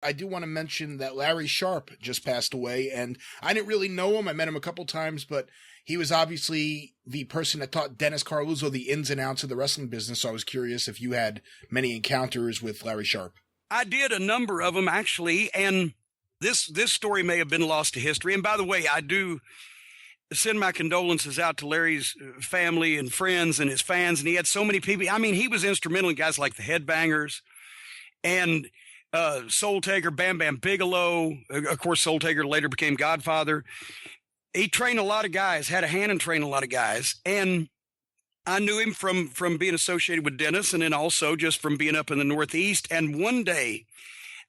I do want to mention that Larry Sharp just passed away, and I didn't really know him. I met him a couple times, but he was obviously the person that taught Dennis Carluzzo the ins and outs of the wrestling business, so I was curious if you had many encounters with Larry Sharp. I did a number of them, actually, and this story may have been lost to history. And by the way, I do send my condolences out to Larry's family and friends and his fans, and he had so many people. I mean, he was instrumental in guys like the Headbangers and Soul Taker, Bam Bam Bigelow. Of course, Soul Taker later became Godfather. He trained a lot of guys, had a hand in training a lot of guys. And I knew him from being associated with Dennis, and then also just from being up in the Northeast. And one day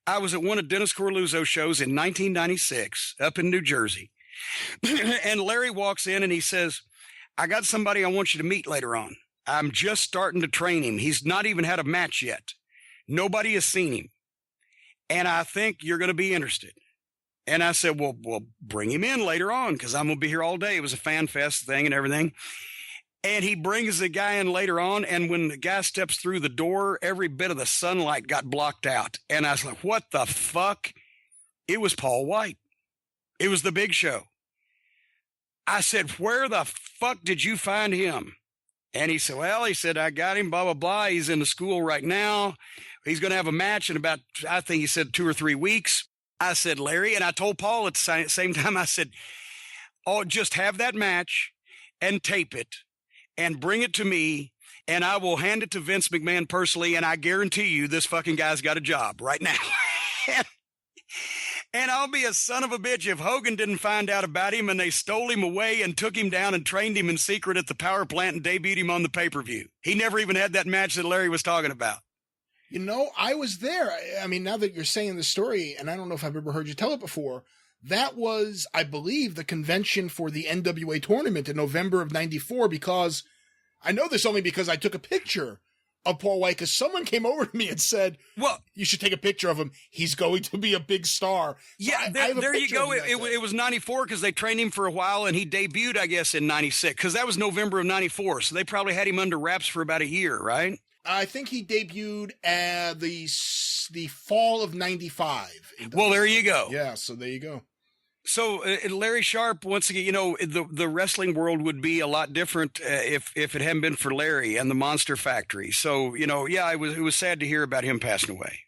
I was at one of Dennis Corluzzo's shows in 1996 up in New Jersey. And Larry walks in and he says, I got somebody I want you to meet later on. I'm just starting to train him. He's not even had a match yet. Nobody has seen him. And I think you're going to be interested. And I said, well, bring him in later on because I'm going to be here all day. It was a fan fest thing and everything. And he brings the guy in later on. And when the guy steps through the door, every bit of the sunlight got blocked out. And I was like, what the fuck? It was Paul White. It was the Big Show. I said, where the fuck did you find him? And he said, well, I got him, blah, blah, blah. He's in the school right now. He's going to have a match in about, I think he said 2 or 3 weeks. I said, Larry, and I told Paul at the same time, I said, oh, just have that match and tape it and bring it to me, and I will hand it to Vince McMahon personally, and I guarantee you this fucking guy's got a job right now. And I'll be a son of a bitch if Hogan didn't find out about him and they stole him away and took him down and trained him in secret at the power plant and debuted him on the pay-per-view. He never even had that match that Larry was talking about. You know, I was there. I mean, now that you're saying the story, and I don't know if I've ever heard you tell it before, that was, I believe, the convention for the NWA tournament in November of 94, because I know this only because I took a picture of Paul White, because someone came over to me and said, well, you should take a picture of him. He's going to be a big star. So yeah, there you go. It was 94 because they trained him for a while, and he debuted, I guess, in 96, because that was November of 94. So they probably had him under wraps for about a year, right? I think he debuted the fall of 95. Well, there you go. Yeah, so there you go. So Larry Sharp, once again, you know, the wrestling world would be a lot different if it hadn't been for Larry and the Monster Factory. So, you know, yeah, it was sad to hear about him passing away.